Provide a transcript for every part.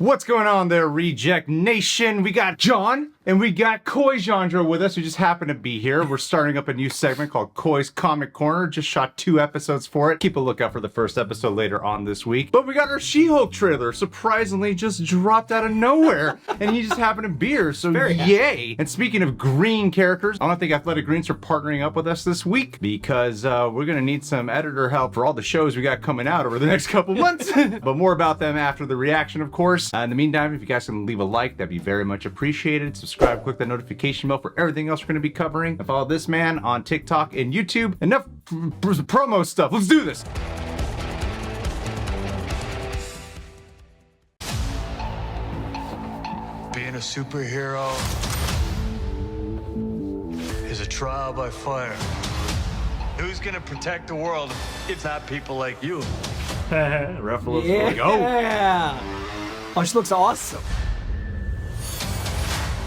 What's going on there, Reject Nation? We got John and we got Koi Jandro with us, who just happened to be here. We're starting up a new segment called Koi's Comic Corner. Just shot 2 episodes for it. Keep a lookout for the first episode later on this week. But we got our She-Hulk trailer, surprisingly just dropped out of nowhere. And he just happened to be here, so yay. And speaking of green characters, I don't think Athletic Greens are partnering up with us this week because we're gonna need some editor help for all the shows we got coming out over the next couple months. But more about them after the reaction, of course. In the meantime, if you guys can leave a like, that'd be very much appreciated. Subscribe, click the notification bell for everything else we're going to be covering. And follow this man on TikTok and YouTube. Enough promo stuff. Let's do this. Being a superhero is a trial by fire. Who's gonna protect the world if not people like you? Ruffalo's Yeah. Oh, she looks awesome.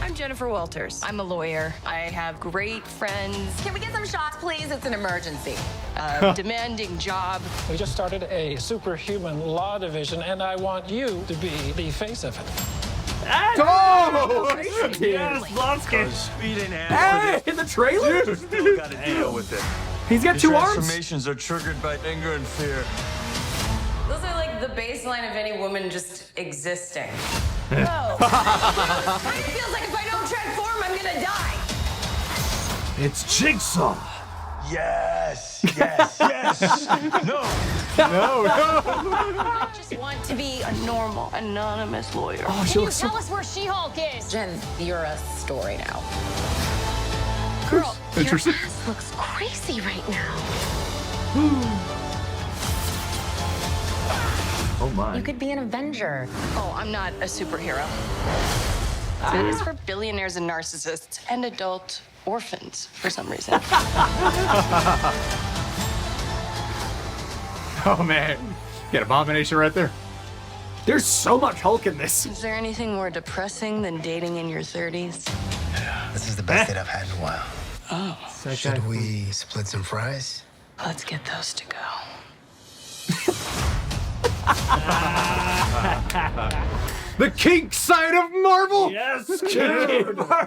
I'm Jennifer Walters. I'm a lawyer. I have great friends. Can we get some shots, please? It's an emergency. A demanding job. We just started a superhuman law division, and I want you to be the face of it. Oh! Yes, Blonsky. Speed and ass. Hey, in the trailer? Still gotta deal with it. He's got 2 arms. Transformations are triggered by anger and fear. Those are like the baseline of any woman just existing. Oh. It feels like if I don't transform, I'm gonna die. It's Jigsaw. Yes, yes, yes. No. I just want to be a normal, anonymous lawyer. Oh, she Can you looks so... tell us where She-Hulk is? Jen, you're a story now. Girl, Interesting. Your ass looks crazy right now. Oh my. You could be an Avenger. oh, I'm not a superhero. It is for billionaires and narcissists and adult orphans for some reason. Oh, man. Got Abomination right there. There's so much Hulk in this. Is there anything more depressing than dating in your 30s? This is the best date I've had in a while. Oh, Should we split some fries? let's get those to go. The kink side of Marvel. Yes,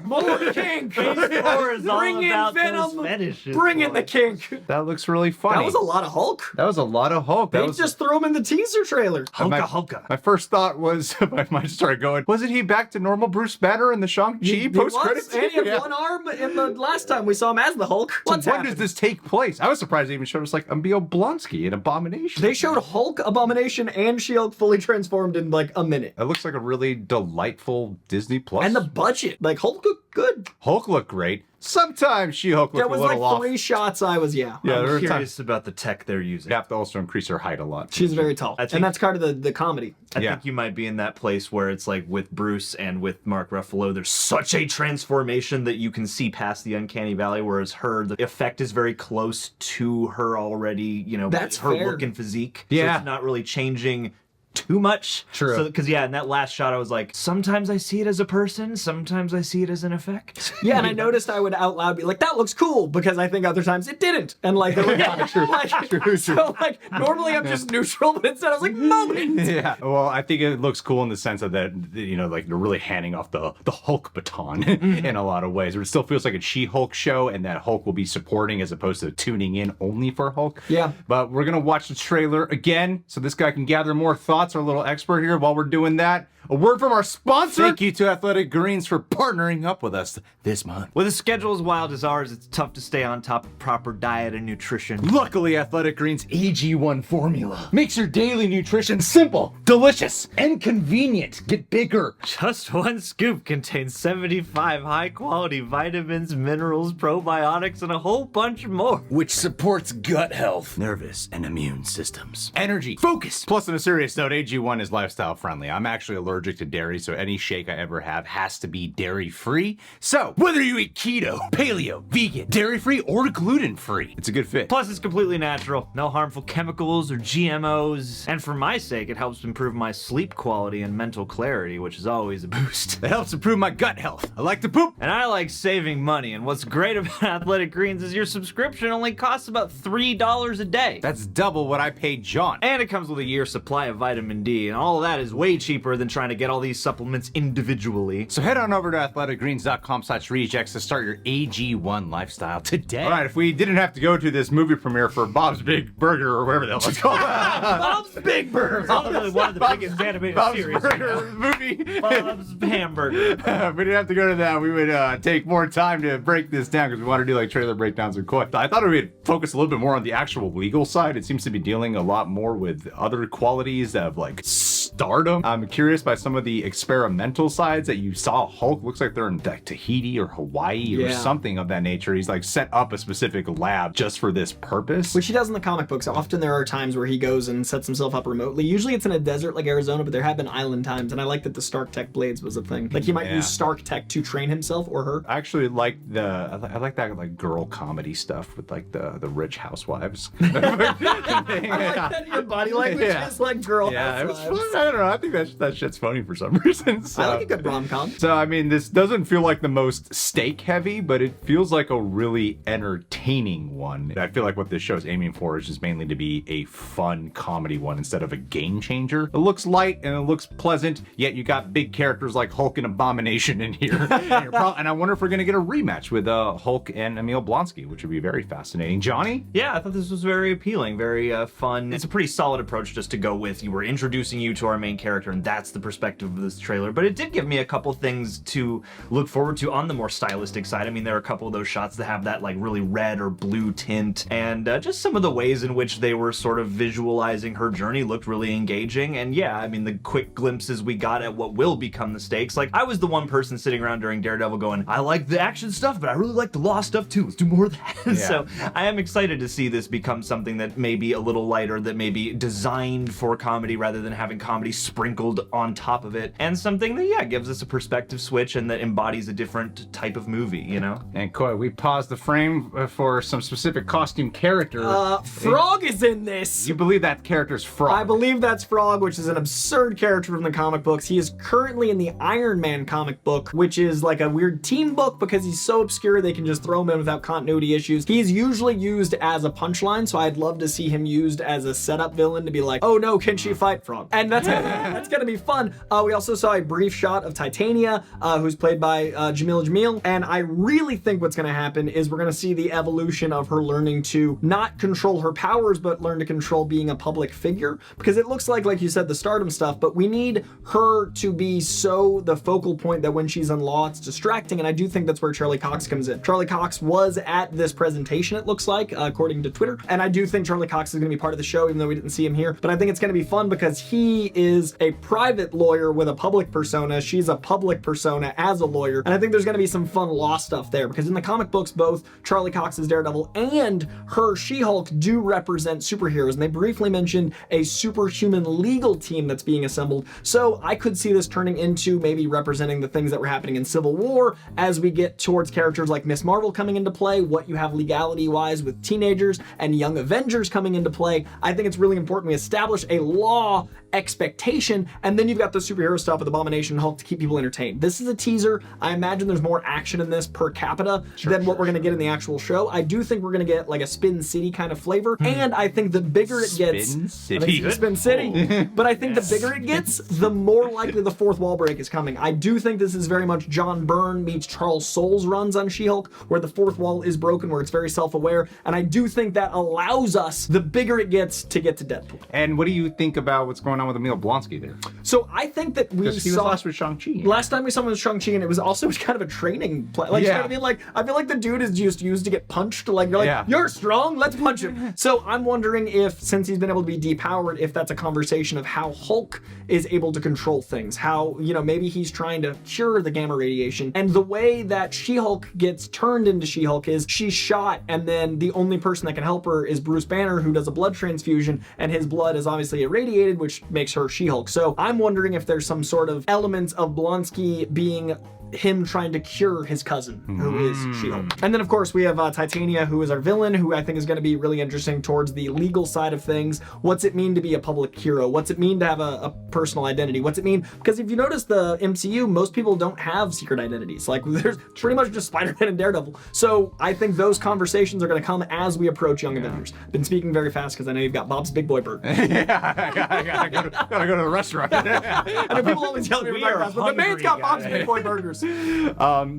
More kink. Four is all Bring in about Venom. those fetishes. Bring in the kink. That looks really funny. That was a lot of Hulk. That was a lot of Hulk. That They was just threw him in the teaser trailer. My first thought was, my mind started going, wasn't he back to normal Bruce Banner in the Shang-Chi post-credits? And he had 1 arm in the last time we saw him as the Hulk. What's When happening? does this take place? I was surprised they even showed us like Emil Blonsky in Abomination. They showed Hulk, Abomination, and She-Hulk fully transformed in like a minute. It looks like a really delightful Disney Plus. And the budget. Like, Hulk looked good. Hulk looked great. Sometimes She-Hulk looked There was a little like off. 3 shots I was, Yeah, I'm there were curious times about the tech they're using. you have to also increase her height a lot. She's very tall. I think- And that's kind of the comedy. I Yeah. think you might be in that place where it's like with Bruce and with Mark Ruffalo, there's such a transformation that you can see past the uncanny valley, whereas her, the effect is very close to her already, you know, That's her fair. look and physique. Yeah. So it's not really changing too much. True. So, because yeah, in that last shot, I was like, sometimes I see it as a person, sometimes I see it as an effect. Yeah, and I noticed I would out loud be like, that looks cool, because I think other times it didn't. And like, it was True. So like, normally I'm just neutral, but instead I was like, moment. Yeah, well, I think it looks cool in the sense of that, you know, like they're really handing off the Hulk baton in a lot of ways. But it still feels like a She-Hulk show, and that Hulk will be supporting as opposed to tuning in only for Hulk. Yeah. But we're gonna watch the trailer again, so this guy can gather more thoughts. Our little expert here. While we're doing that, a word from our sponsor. Thank you to Athletic Greens for partnering up with us this month. With a schedule as wild as ours, it's tough to stay on top of proper diet and nutrition. Luckily, Athletic Greens AG1 formula makes your daily nutrition simple, delicious, and convenient. Get bigger. Just one scoop contains 75 high-quality vitamins, minerals, probiotics, and a whole bunch more. Which supports gut health, nervous, and immune systems. Energy, focus. Plus, on a serious note, AG1 is lifestyle friendly. I'm actually allergic to dairy, so any shake I ever have has to be dairy-free. So, whether you eat keto, paleo, vegan, dairy-free, or gluten-free, it's a good fit. Plus, it's completely natural. No harmful chemicals or GMOs. And for my sake, it helps improve my sleep quality and mental clarity, which is always a boost. It helps improve my gut health. I like to poop. And I like saving money. And what's great about Athletic Greens is your subscription only costs about $3 a day. That's double what I paid John. And it comes with a year's supply of vitamin D. And all of that is way cheaper than trying trying to get all these supplements individually. So head on over to athleticgreens.com/rejects to start your AG1 lifestyle today. All right, if we didn't have to go to this movie premiere for Bob's Big Burger or whatever the hell it's called. Bob's Big Burger. Probably one of the biggest animated Bob's series right Burger now. movie. Bob's Hamburger. If we didn't have to go to that, we would take more time to break this down because we want to do like trailer breakdowns with Koi. I thought we would focus a little bit more on the actual legal side. It seems to be dealing a lot more with other qualities of like stardom. I'm curious by some of the experimental sides that you saw. Hulk looks like they're in like Tahiti or Hawaii or something of that nature. He's like set up a specific lab just for this purpose. Which he does in the comic books. Often there are times where he goes and sets himself up remotely. Usually it's in a desert like Arizona, but there have been island times, and I like that the Stark Tech blades was a thing. Like he might use Stark Tech to train himself or her. I actually like I like that like girl comedy stuff with like the rich housewives. I like that your body language is like girl. Yeah, it was fun. I don't know. I think that shit's funny for some reason. So. I like a good rom-com. So, I mean, this doesn't feel like the most stake heavy, but it feels like a really entertaining one. I feel like what this show is aiming for is just mainly to be a fun comedy one instead of a game changer. It looks light and it looks pleasant, yet you got big characters like Hulk and Abomination in here. And I wonder if we're going to get a rematch with Hulk and Emil Blonsky, which would be very fascinating. Johnny? Yeah, I thought this was very appealing, very fun. It's a pretty solid approach just to go with. We're introducing you to our main character, and that's the perspective of this trailer. But it did give me a couple things to look forward to on the more stylistic side. I mean, there are a couple of those shots that have that like really red or blue tint, and just some of the ways in which they were sort of visualizing her journey looked really engaging. And yeah, I mean, the quick glimpses we got at what will become the stakes. Like, I was the one person sitting around during Daredevil going, I like the action stuff, but I really like the law stuff too. Let's do more of that. Yeah. So I am excited to see this become something that may be a little lighter, that may be designed for comedy rather than having comedy sprinkled on top of it, and something that, yeah, gives us a perspective switch and that embodies a different type of movie, you know? And Koi, we paused the frame for some specific costume character. Frog is in this. You believe that character's Frog? I believe that's Frog, which is an absurd character from the comic books. He is currently in the Iron Man comic book, which is like a weird team book because he's so obscure they can just throw him in without continuity issues. He's usually used as a punchline, so I'd love to see him used as a setup villain to be like, oh no, can she fight Frog? And that's gonna be fun. We also saw a brief shot of Titania, who's played by Jamila Jamil, and I really think what's gonna happen is we're gonna see the evolution of her learning to not control her powers, but learn to control being a public figure, because it looks like you said, the stardom stuff, but we need her to be so the focal point that when she's in law, it's distracting, and I do think that's where Charlie Cox comes in. Charlie Cox was at this presentation, it looks like, according to Twitter, and I do think Charlie Cox is gonna be part of the show, even though we didn't see him here, but I think it's gonna be fun because he is a private lawyer with a public persona. She's a public persona as a lawyer, and I think there's gonna be some fun law stuff there, because in the comic books, both Charlie Cox's Daredevil and her She-Hulk do represent superheroes, and they briefly mentioned a superhuman legal team that's being assembled, so I could see this turning into maybe representing the things that were happening in Civil War as we get towards characters like Miss Marvel coming into play, what you have legality-wise with teenagers and young Avengers coming into play. I think it's really important we establish a law expectation, and then you've got the superhero stuff with Abomination and Hulk to keep people entertained. This is a teaser. I imagine there's more action in this per capita than what we're going to get in the actual show. I do think we're going to get like a Spin City kind of flavor, and I think the bigger it gets, Spin City, but I think the bigger it gets, the more likely the fourth wall break is coming. I do think this is very much John Byrne meets Charles Soule's runs on She-Hulk, where the fourth wall is broken, where it's very self-aware, and I do think that allows us, the bigger it gets, to get to Deadpool. And what do you think about what's going on with Emil Blonsky there? So I think that we He was last with Shang-Chi. Last time we saw him was Shang-Chi, and it was also kind of a training play. Like, you know what I mean? Like, I feel like the dude is just used to get punched. Like, you're like, you're strong, let's punch him. So I'm wondering if, since he's been able to be depowered, if that's a conversation of how Hulk is able to control things. How, you know, maybe he's trying to cure the gamma radiation. And the way that She-Hulk gets turned into She-Hulk is she's shot, and then the only person that can help her is Bruce Banner, who does a blood transfusion, and his blood is obviously irradiated, which makes her She-Hulk. So I'm wondering if there's some sort of elements of Blonsky being him trying to cure his cousin, who is She-Hulk. And then, of course, we have Titania, who is our villain, who I think is going to be really interesting towards the legal side of things. What's it mean to be a public hero? What's it mean to have a personal identity? What's it mean? Because if you notice the MCU, most people don't have secret identities. Like, there's pretty much just Spider-Man and Daredevil. So I think those conversations are going to come as we approach Young Avengers. Been speaking very fast because I know you've got Bob's Big Boy Burger. Yeah, I gotta go to the restaurant. I know people always tell me about but the man's got Bob's Big Boy Burgers.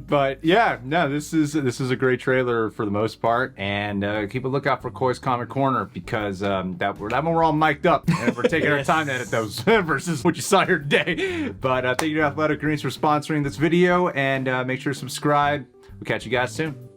But yeah, no, this is a great trailer for the most part, and keep a lookout for Koi's Comic Corner because that one we're all mic'd up and we're taking our time to edit those versus what you saw here today. But thank you to Athletic Greens for sponsoring this video, and make sure to subscribe. We'll catch you guys soon.